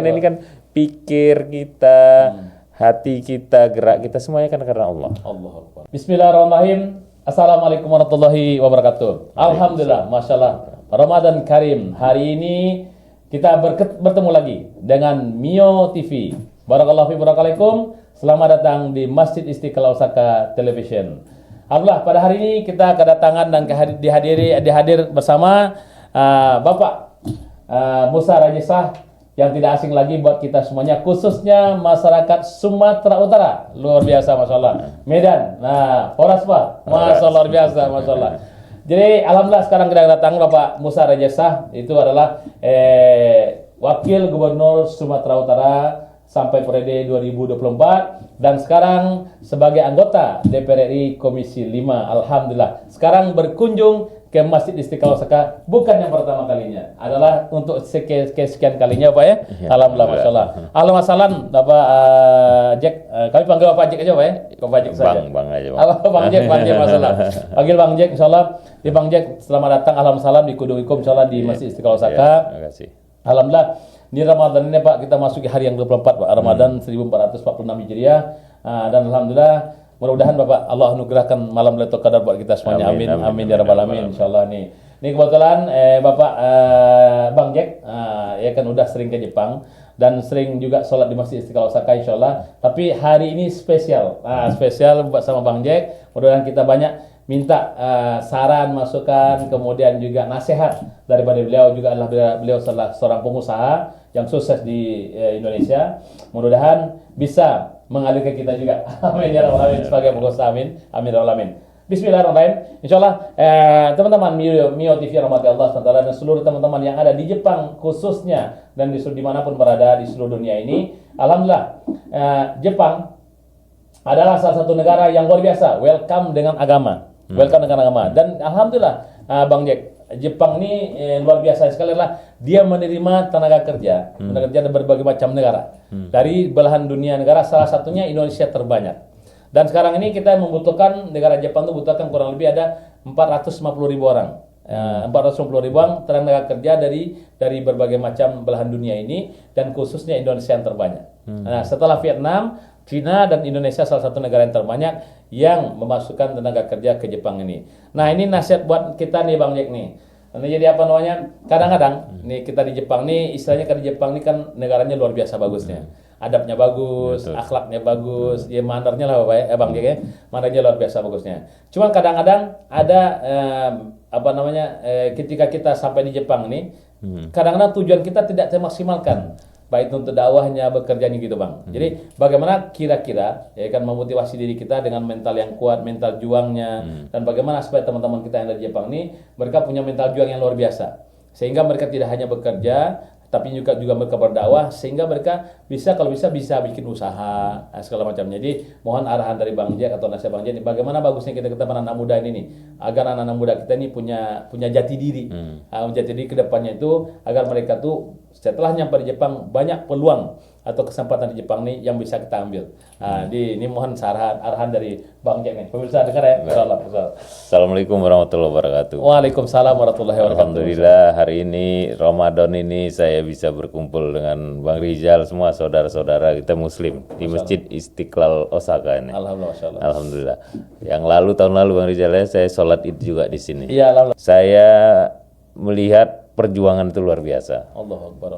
ini kan pikir kita, hati kita, gerak kita semuanya kan karena Allah. Bismillahirrahmanirrahim. Assalamualaikum warahmatullahi wabarakatuh. Alhamdulillah, masyaallah. Ramadan Karim. Hari ini kita bertemu lagi dengan Mio TV. Barakallahu fi barakalaikum. Selamat datang di Masjid Istiqlal Osaka Television. Alhamdulillah, pada hari ini kita kedatangan dan dihadir bersama Bapak Musa Rajisah yang tidak asing lagi buat kita semuanya, khususnya masyarakat Sumatera Utara. Luar biasa, Masya Allah. Medan, Poras Pak, Masya Allah, luar biasa, Masya Allah. Jadi Alhamdulillah sekarang kita datang Bapak Musa Rajisah, itu adalah Wakil Gubernur Sumatera Utara sampai periode 2024 dan sekarang sebagai anggota DPR RI Komisi 5. Alhamdulillah sekarang berkunjung ke Masjid Istiqlal Osaka bukan yang pertama kalinya, adalah untuk sekian kalinya Pak ya. Alhamdulillah, Masya Allah. Alhamdulillah Bapak Jack, kami panggil Bapak Jack aja Pak ya. Bapak Jack saja. Bang aja Bang. Bang Jack, masalah. Panggil Bang Jack insyaallah. Di Bang Jack, selamat datang. Alhamdulillah di Kuduikum insyaallah di Masjid Istiqlal Osaka. Terima kasih. Alhamdulillah di Ramadan ini Pak, kita masuki hari yang 24 Pak, Ramadan 1446 Hijriah. Dan Alhamdulillah mudah-mudahan Bapak Allah anugerahkan malam Lailatul Qadar buat kita semuanya. Amin ya rabbal alamin insyaallah nih. Ini kebetulan Bapak Bang Jack ya kan udah sering ke Jepang dan sering juga sholat di Masjid Istiqlal Osaka insyaallah. Tapi hari ini spesial. Spesial sama Bang Jack. Mudah-mudahan kita banyak minta saran, masukan, kemudian juga nasihat daripada beliau. Juga adalah beliau seorang pengusaha yang sukses di Indonesia. Mudah-mudahan bisa mengalir ke kita juga. Amin ya rabbal alamin sebagai pengusaha. Amin ya rabbal alamin. Bismillahirrahmanirrahim. Insyaallah teman-teman Mio TV rahmati Allah SWT dan seluruh teman-teman yang ada di Jepang khususnya dan di dimanapun berada di seluruh dunia ini. Alhamdulillah Jepang adalah salah satu negara yang luar biasa welcome dengan agama. Dan alhamdulillah Bang Jack, Jepang ini luar biasa sekali lah, dia menerima tenaga kerja dari berbagai macam negara. Dari belahan dunia negara, salah satunya Indonesia terbanyak. Dan sekarang ini kita membutuhkan, negara Jepang itu membutuhkan kurang lebih ada 450.000 orang. 450.000 orang tenaga kerja dari berbagai macam belahan dunia ini, dan khususnya Indonesia yang terbanyak. Nah, setelah Vietnam, China dan Indonesia salah satu negara yang terbanyak yang memasukkan tenaga kerja ke Jepang ini. Nah, ini nasihat buat kita nih Bang Jack nih. Nah, jadi apa namanya? Kadang-kadang nih kita di Jepang nih, istilahnya di Jepang nih kan negaranya luar biasa bagusnya. Adabnya bagus, akhlaknya bagus, ya mandarnya lah Bang Jack ya. Mandarnya luar biasa bagusnya. Cuma kadang-kadang ada ketika kita sampai di Jepang nih, kadang-kadang tujuan kita tidak termaksimalkan. Baik untuk dakwahnya, bekerjanya gitu Bang. Jadi bagaimana kira-kira ya kan memotivasi diri kita dengan mental yang kuat, mental juangnya, dan bagaimana supaya teman-teman kita yang dari Jepang ini mereka punya mental juang yang luar biasa. Sehingga mereka tidak hanya bekerja, tapi juga mereka berdakwah, sehingga mereka kalau bisa bikin usaha segala macamnya. Jadi mohon arahan dari Bang Jack atau nasihat Bang Jack, bagaimana bagusnya kita anak muda ini nih, agar anak-anak muda kita ini punya jati diri, jati diri ke depannya itu, agar mereka tuh setelah nyampe di Jepang banyak peluang atau kesempatan di Jepang nih yang bisa kita ambil. Ini mohon arahan dari Bang Jack nih. Pemirsa dengar ya. Assalamualaikum warahmatullahi wabarakatuh. Waalaikumsalam warahmatullahi wabarakatuh. Alhamdulillah hari ini Ramadan ini saya bisa berkumpul dengan Bang Rizal, semua saudara-saudara kita Muslim di Masjid Istiqlal Osaka ini. Alhamdulillah. Alhamdulillah. Tahun lalu Bang Rizal ya, saya sholat Id juga di sini. Iya, alhamdulillah. Saya melihat perjuangan itu luar biasa. Allahu Akbar.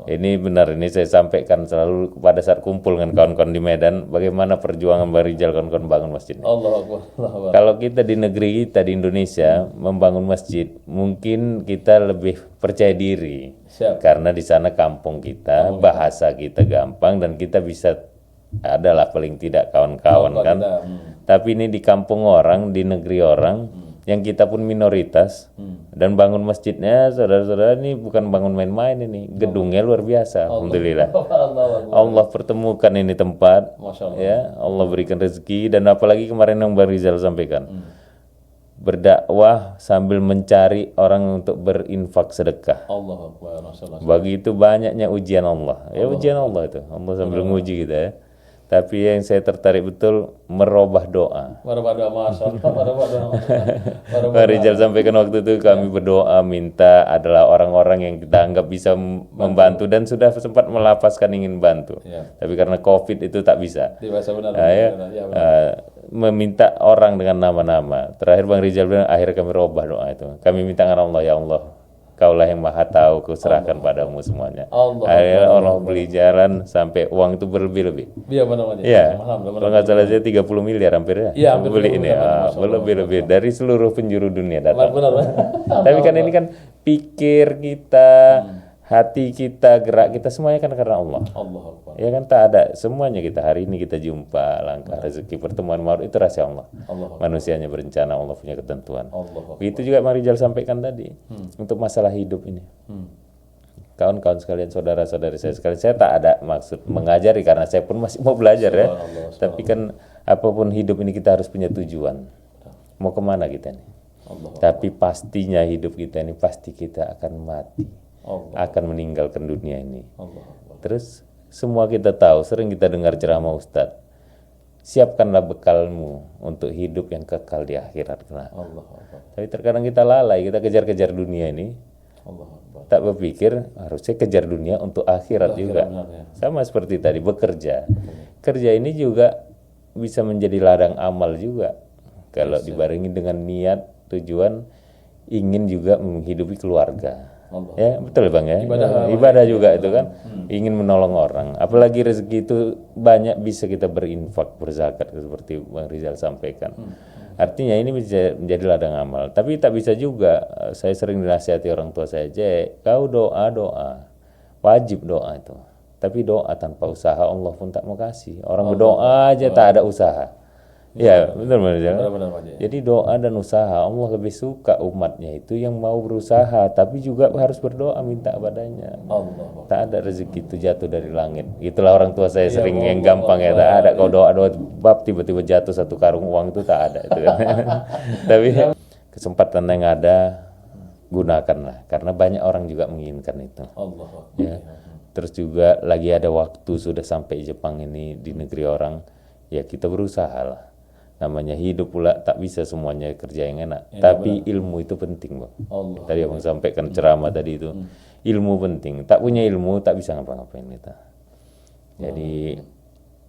Ini benar, ini saya sampaikan selalu pada saat kumpul dengan kawan-kawan di Medan, bagaimana perjuangan Bang Rizal kawan-kawan bangun masjid. Allahu Akbar. Kalau kita di negeri kita di Indonesia membangun masjid, mungkin kita lebih percaya diri. Siap. Karena di sana kampung kita, bahasa kita gampang dan kita bisa adalah paling tidak kawan-kawan kan. Tapi ini di kampung orang, di negeri orang, yang kita pun minoritas, dan bangun masjidnya saudara-saudara ini bukan bangun main-main, ini gedungnya luar biasa. Alhamdulillah. Allah pertemukan ini tempat, ya Allah berikan rezeki, dan apalagi kemarin yang Bang Rizal sampaikan, berdakwah sambil mencari orang untuk berinfak sedekah. Begitu banyaknya ujian Allah. Ya ujian Allah itu, Allah sambil nguji kita ya. Tapi yang saya tertarik betul merubah doa. Merubah doa, Masya Allah. Merubah doa. Pak Rizal sampaikan waktu itu kami berdoa minta adalah orang-orang yang kita anggap bisa membantu dan sudah sempat melapaskan ingin bantu. Ya. Tapi karena COVID itu tak bisa. Tidak bisa benar. Ya, Ya, benar. meminta orang dengan nama-nama. Terakhir Bang Rizal bilang akhirnya kami rubah doa itu. Kami minta dengan Allah, ya Allah, Kaulah yang maha tahu, kuserahkan padamu semuanya. Akhirnya Allah beli jalan sampai uang itu berlebih-lebih. Iya benar. Iya, kalau nggak salah saya 30 miliar hampir ya. Iya, hampir beli ini, berlebih-lebih dari seluruh penjuru dunia datang. Benar. Tapi kan ini kan pikir kita, hati kita, gerak kita semuanya kan karena Allah. Allah Akbar. Ya kan tak ada semuanya kita hari ini kita jumpa langkah rezeki pertemuan maut itu rahasia Allah. Manusianya berencana, Allah punya ketentuan. Itu juga Bang Rizal sampaikan tadi untuk masalah hidup ini. Kawan-kawan sekalian, saudara-saudari saya sekalian, saya tak ada maksud mengajari karena saya pun masih mau belajar ya. Tapi kan apapun hidup ini kita harus punya tujuan. Mau kemana kita nih? Tapi pastinya hidup kita ini pasti kita akan mati. Akan meninggalkan dunia ini. Terus semua kita tahu, sering kita dengar ceramah Ustadz, siapkanlah bekalmu untuk hidup yang kekal di akhirat. Tapi terkadang kita lalai, kita kejar-kejar dunia ini, tak berpikir harusnya kejar dunia untuk akhirat juga. Sama seperti tadi bekerja, kerja ini juga bisa menjadi ladang amal juga kalau dibarengi dengan niat, tujuan ingin juga menghidupi keluarga. Ya betul Bang ya, ibadah juga itu kan, ingin menolong orang, apalagi rezeki itu banyak bisa kita berinfak, berzakat seperti Bang Rizal sampaikan. Artinya ini bisa menjadi ladang amal. Tapi tak bisa juga, saya sering dinasihati orang tua saya, kau doa wajib doa itu, tapi doa tanpa usaha Allah pun tak mau kasih. Orang berdoa aja tak ada usaha. Ya benar. Jadi doa dan usaha, Allah lebih suka umatnya itu yang mau berusaha tapi juga harus berdoa minta padanya. Tak ada rezeki itu jatuh dari langit. Itulah orang tua saya sering yang gampang ya, tak ada kau doa bab tiba-tiba jatuh satu karung uang itu tak ada itu kan. Tapi kesempatan yang ada gunakanlah karena banyak orang juga menginginkan itu. Ya. Terus juga lagi ada waktu sudah sampai Jepang ini di negeri orang, ya kita berusaha lah. Namanya hidup pula tak bisa semuanya kerja yang enak. Tapi ilmu itu penting, Bang. Tadi Abang sampaikan ceramah tadi itu. Ilmu penting. Tak punya ilmu tak bisa ngapa-ngapain kita. Jadi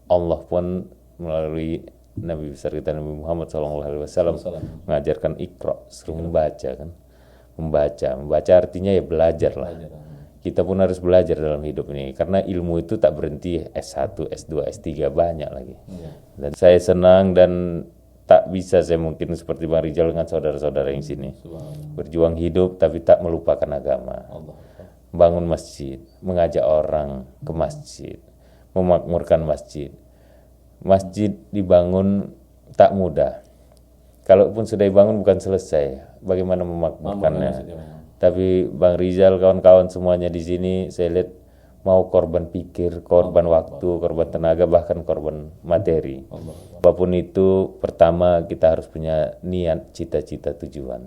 Allah pun melalui Nabi besar kita Nabi Muhammad SAW mengajarkan Iqra, suruh membaca kan. Membaca artinya ya belajar lah. Kita pun harus belajar dalam hidup ini karena ilmu itu tak berhenti S1, S2, S3 banyak lagi. Dan saya senang dan tak bisa saya mungkin seperti Bang Rizal dengan saudara-saudara yang sini. Berjuang hidup tapi tak melupakan agama. Bangun masjid, mengajak orang ke masjid, memakmurkan masjid. Masjid dibangun tak mudah. Kalaupun sudah dibangun bukan selesai. Bagaimana memakmurkannya? Tapi Bang Rizal, kawan-kawan semuanya di sini, saya lihat mau korban pikir, korban waktu, korban tenaga, bahkan korban materi. Apapun itu, pertama kita harus punya niat, cita-cita, tujuan.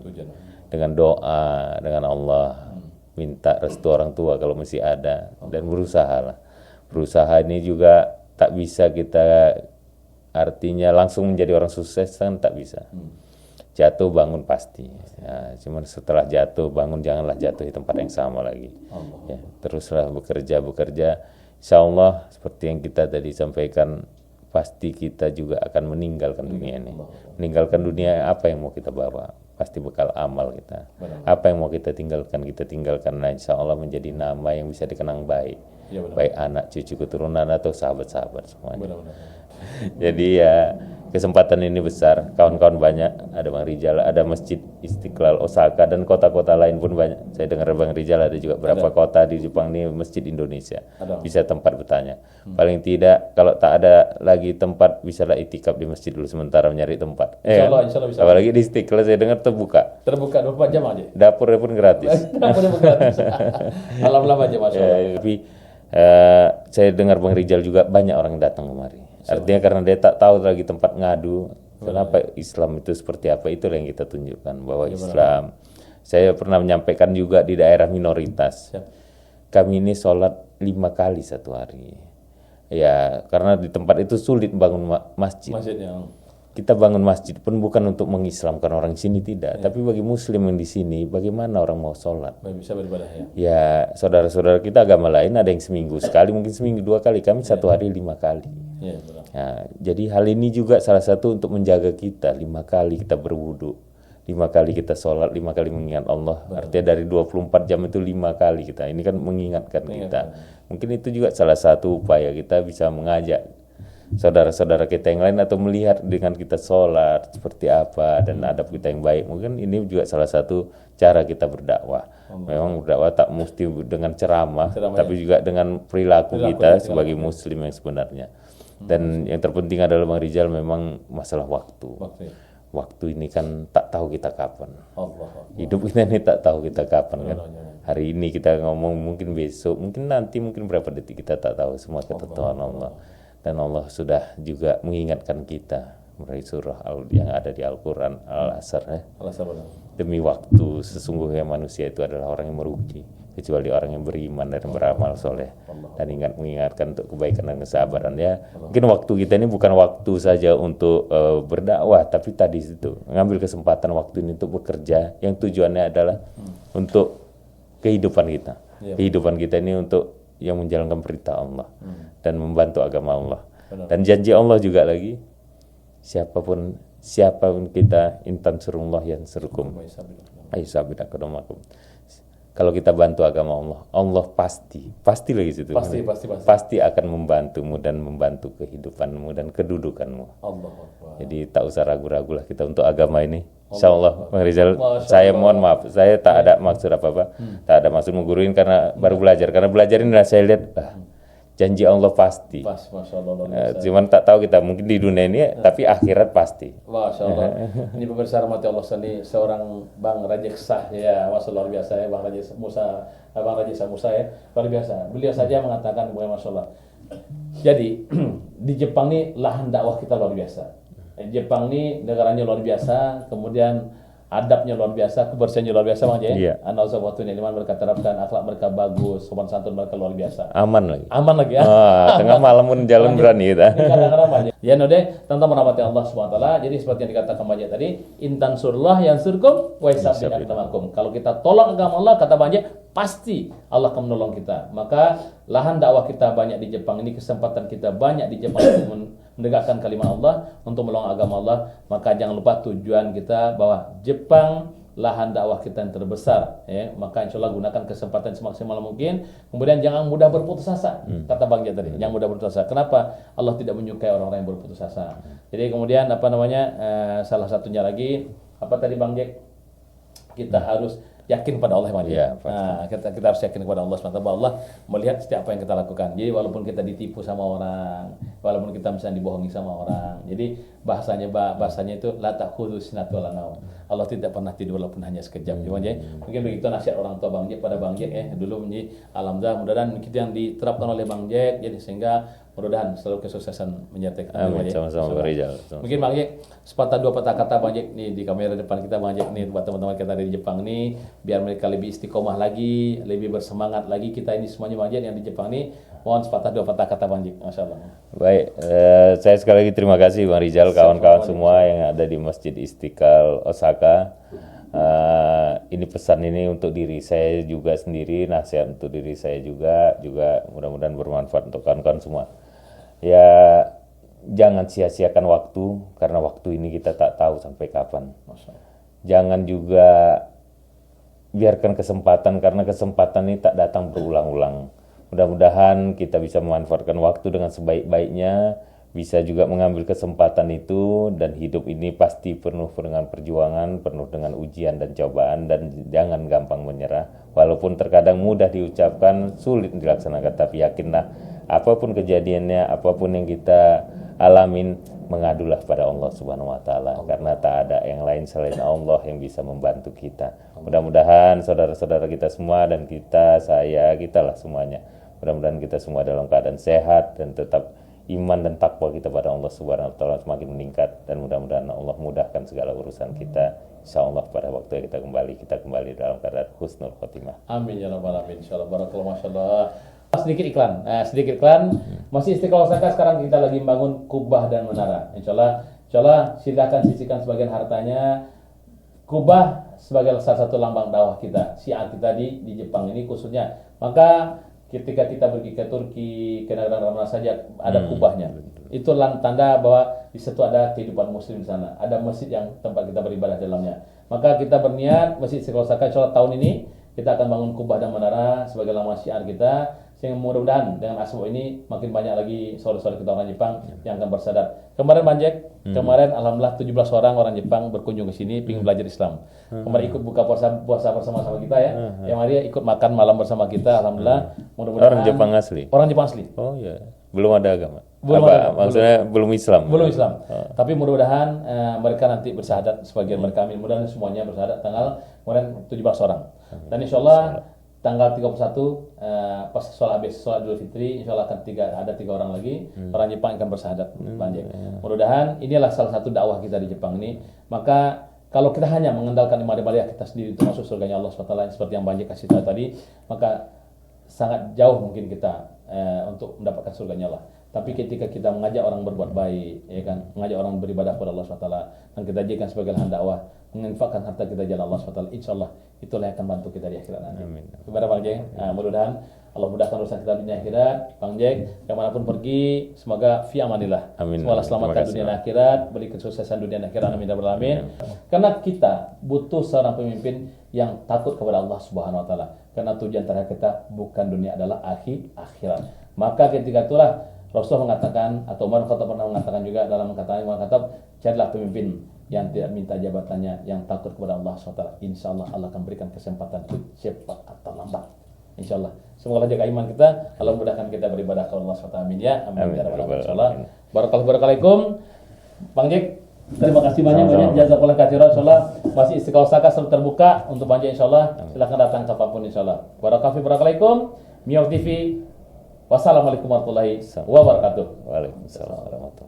Dengan doa, dengan Allah, minta restu orang tua kalau masih ada, dan berusaha lah. Berusaha ini juga tak bisa kita artinya langsung menjadi orang sukses kan tak bisa. Jatuh bangun pasti. Ya, cuman setelah jatuh bangun janganlah jatuh di tempat yang sama lagi. Ya, teruslah bekerja. Insya Allah seperti yang kita tadi sampaikan pasti kita juga akan meninggalkan dunia ini. Meninggalkan dunia apa yang mau kita bawa? Pasti bekal amal kita. Apa yang mau kita tinggalkan? Kita tinggalkan. Nah, insya Allah menjadi nama yang bisa dikenang baik. Baik anak, cucu, keturunan atau sahabat-sahabat semuanya. Jadi ya kesempatan ini besar, kawan-kawan banyak, ada Bang Rizal, ada Masjid Istiqlal Osaka dan kota-kota lain pun banyak. Saya dengar Bang Rizal ada juga berapa kota di Jepang ini Masjid Indonesia. Bisa tempat bertanya. Paling tidak kalau tak ada lagi tempat bisalah itikaf di masjid dulu sementara mencari tempat. Insya Allah bisa. Apalagi di Istiqlal saya dengar terbuka 24 jam aja. Dapurnya pun gratis. Dapurnya pun gratis. Alam-alam aja Masya Allah. Tapi saya dengar Bang Rizal juga banyak orang yang datang kemari. Artinya karena dia tak tahu lagi tempat ngadu, kenapa Islam itu seperti apa, itu yang kita tunjukkan bahwa Islam. Saya pernah menyampaikan juga di daerah minoritas. Kami ini sholat 5 kali satu hari. Ya, karena di tempat itu sulit bangun masjid. Masjidnya. Kita bangun masjid pun bukan untuk mengislamkan orang sini, tidak, tapi bagi muslim yang di sini, bagaimana orang mau sholat? Bisa beribadah ya. Ya, saudara-saudara kita agama lain ada yang seminggu sekali, mungkin seminggu 2 kali, kami 1 hari 5 kali. Iya, betul. Ya, jadi hal ini juga salah satu untuk menjaga kita. 5 kali kita berwudu, 5 kali kita sholat, 5 kali mengingat Allah. Artinya dari 24 jam itu 5 kali kita. Ini kan mengingatkan kita. Mungkin itu juga salah satu upaya kita bisa mengajak saudara-saudara kita yang lain atau melihat dengan kita sholat seperti apa dan adab kita yang baik. Mungkin ini juga salah satu cara kita berdakwah. Memang berdakwah tak mesti dengan ceramah tapi juga dengan perilaku kita sebagai muslim yang sebenarnya. Dan yang terpenting adalah Bang Rizal memang masalah waktu. Waktu ini kan tak tahu kita kapan. Hidup kita ini tak tahu kita kapan kan. Hari ini kita ngomong, mungkin besok, mungkin nanti, mungkin berapa detik kita tak tahu. Semua ketentuan Allah. Dan Allah sudah juga mengingatkan kita melalui surah yang ada di Al-Quran Al-Asr demi waktu sesungguhnya manusia itu adalah orang yang merugi kecuali orang yang beriman dan beramal soleh dan mengingatkan untuk kebaikan dan kesabaran. Ya, mungkin waktu kita ini bukan waktu saja untuk berdakwah, tapi tadi itu mengambil kesempatan waktu ini untuk bekerja yang tujuannya adalah untuk kehidupan kita. Kehidupan kita ini untuk yang menjalankan perintah Allah dan membantu agama Allah. Dan janji Allah juga lagi, siapapun kita, intan surullah yang serukum aisabidakodomakum. Kalau kita bantu agama Allah, Allah pasti lagi situ. Pasti akan membantumu dan membantu kehidupanmu dan kedudukanmu. Jadi tak usah ragu-ragu lah kita untuk agama ini. Insyaallah, Bang Rizal, saya mohon maaf, saya tak ada maksud apa-apa, tak ada maksud mengguruin karena baru belajar. Karena belajar inilah saya lihat, janji Allah pasti. Masya Allah, cuman tak tahu kita mungkin di dunia ini, tapi akhirat pasti. Masya Allah. Ini pemirsa rahmati Allah sekalian, seorang Bang Rajek Sah ya, Masya Allah, luar biasa ya, Bang Rajek Musa ya, luar biasa. Beliau saja mengatakan, Masya Allah. Jadi di Jepang ini lahan dakwah kita luar biasa. Jepang ini negaranya luar biasa, kemudian adabnya luar biasa, kebersihannya luar biasa, Bang Jaya. Iya. Anak usaha waktu ini mereka terapkan, akhlak mereka bagus, sopan santun mereka luar biasa. Aman lagi Ya. Tengah malam pun jalan berani kita. Kadang-kadang Bang Jaya. Ya Node, tentang merahmati Allah SWT. Jadi seperti yang dikatakan Bang Jaya tadi, intan surullah yang surkum, wa isabin aktamakum. Kalau kita tolong agama Allah, kata Bang Jaya, pasti Allah akan menolong kita. Maka lahan dakwah kita banyak di Jepang ini, kesempatan kita banyak di Jepang untuk menegakkan kalimat Allah, untuk menolong agama Allah. Maka jangan lupa tujuan kita bahwa Jepang lahan dakwah kita yang terbesar ya. Maka insya Allah gunakan kesempatan semaksimal mungkin. Kemudian jangan mudah berputus asa. Kata Bang Jaya tadi, jangan mudah berputus asa. Kenapa? Allah tidak menyukai orang-orang yang berputus asa. Jadi kemudian salah satunya lagi tadi Bang Jaya, kita harus yakin pada Allah, Bang. Ya, kita harus yakin kepada Allah SWT, bahwa Allah melihat setiap apa yang kita lakukan. Jadi walaupun kita ditipu sama orang, walaupun kita misalnya dibohongi sama orang, jadi bahasanya itu la ta'khudhu sinatun wala naum. Allah tidak pernah tidur walaupun hanya sekejap. Mungkin begitu nasihat orang tua Bang Jack pada Bang Jack ya dulu. Alhamdulillah, mudah-mudahan kita yang diterapkan oleh Bang Jack, jadi sehingga mudah-mudahan selalu kesuksesan menyertai kita. Amin, sama-sama Bang Rizal. Mungkin Bang Jack sepatah dua patah kata Bang Jack nih di kamera depan kita, Bang Jack nih buat teman-teman kita dari Jepang nih, biar mereka lebih istiqomah lagi, lebih bersemangat lagi. Kita ini semuanya Bang Jack yang di Jepang nih, mohon sepatah dua patah kata Bang Jack. Masya Allah. Baik, saya sekali lagi terima kasih Bang Rizal, kawan-kawan semua yang ada di Masjid Istiqlal Osaka. Ini pesan ini untuk diri saya juga sendiri, nasihat untuk diri saya juga mudah-mudahan bermanfaat untuk kawan-kawan semua. Ya, jangan sia-siakan waktu, karena waktu ini kita tak tahu sampai kapan. Jangan juga biarkan kesempatan, karena kesempatan ini tak datang berulang-ulang. Mudah-mudahan kita bisa memanfaatkan waktu dengan sebaik-baiknya, bisa juga mengambil kesempatan itu, dan hidup ini pasti penuh dengan perjuangan, penuh dengan ujian dan cobaan, dan jangan gampang menyerah. Walaupun terkadang mudah diucapkan, sulit dilaksanakan, tapi yakinlah apapun kejadiannya, apapun yang kita alamin, mengadulah pada Allah Subhanahu wa taala, karena tak ada yang lain selain Allah yang bisa membantu kita. Mudah-mudahan saudara-saudara kita semua dan kita lah semuanya, mudah-mudahan kita semua dalam keadaan sehat dan tetap iman dan takwa kita pada Allah Subhanahu wa taala semakin meningkat, dan mudah-mudahan Allah mudahkan segala urusan kita. Insyaallah pada waktu kita kembali dalam keadaan husnul khotimah. Amin ya rabbal alamin. Insyaallah. Barakallahu, masyaallah. Sedikit iklan. Masih Istiqlal Osaka, sekarang kita lagi bangun kubah dan menara. Insyaallah silakan sisihkan sebagian hartanya. Kubah sebagai salah satu lambang dakwah kita, syiar kita di Jepang ini khususnya. Maka ketika kita pergi ke Turki, ke negara mana saja ada kubahnya. Itu tanda bahwa di situ ada kehidupan muslim di sana. Ada masjid yang tempat kita beribadah dalamnya. Maka kita berniat Masjid Istiqlal Osaka insyaallah tahun ini kita akan bangun kubah dan menara sebagai lambang syiar kita. Sehingga mudah-mudahan dengan asbab ini makin banyak lagi saudara-saudara kita orang Jepang yang akan bersadar. Kemarin Bang Jack, kemarin alhamdulillah 17 orang Jepang berkunjung ke sini ingin belajar Islam. Kemarin ikut buka puasa bersama-sama kita ya. Yang hari ikut makan malam bersama kita alhamdulillah. Mudah-mudahan Orang Jepang asli. Orang Jepang asli. Oh iya. Belum ada agama. Belum ada, maksudnya belum Islam. Belum Islam. Tapi mudah-mudahan mereka nanti bersyahadat sebagian mereka amin. Mudah-mudahan semuanya bersyahadat tanggal kemarin 17 orang. Dan insyaallah tanggal 31 pas sholat Idul Fitri insyaallah akan ada tiga orang lagi orang Jepang akan bersyahadat. Mudah-mudahan inilah salah satu dakwah kita di Jepang ini. Maka kalau kita hanya mengandalkan ibadah kita sendiri untuk masuk surganya Allah SWT seperti yang Banjir kasih tahu tadi, maka sangat jauh mungkin kita untuk mendapatkan surganya Allah. Tapi ketika kita mengajak orang berbuat baik, ya kan, mengajak orang beribadah kepada Allah SWT dan kita jadikan sebagai lahan dakwah, menginfakkan harta kita jalan Allah SWT, insyaallah itulah yang akan bantu kita di akhirat nanti. Amin. Kepada Bang Jack, mudah-mudahan Allah mudahkan urusan kita di akhirat. Bang Jack, kemanapun pergi, semoga fi amanillah. Amin. Semoga selamatkan dunia dan akhirat, beri kesuksesan dunia dan akhirat. Amin ya rabbal alamin. Karena kita butuh seorang pemimpin yang takut kepada Allah Subhanahu wa taala. Karena tujuan terakhir kita bukan dunia, adalah akhirat. Maka ketika itulah Rasul mengatakan, atau Umar Khattab pernah mengatakan juga dalam kata Umar Khattab, carilah pemimpin yang tidak minta jabatannya, yang takut kepada Allah SWT. Insyaallah Allah akan berikan kesempatan itu cepat atau lambat. Insyaallah. Semoga jaga iman kita, Allah mudahkan kita beribadah kepada Allah SWT. Amin ya. Amin. Insyaallah. Barakallahu. Bang Jack, terima kasih banyak. Jazakallahu khairan. Insyaallah masih Istiqlal Osaka selalu terbuka untuk Bang Jack insyaallah. Silakan datang kapanpun insyaallah. Barakallahu. Miyok TV. Wassalamualaikum warahmatullahi wabarakatuh. Waalaikumsalam warahmatullahi wabarakatuh.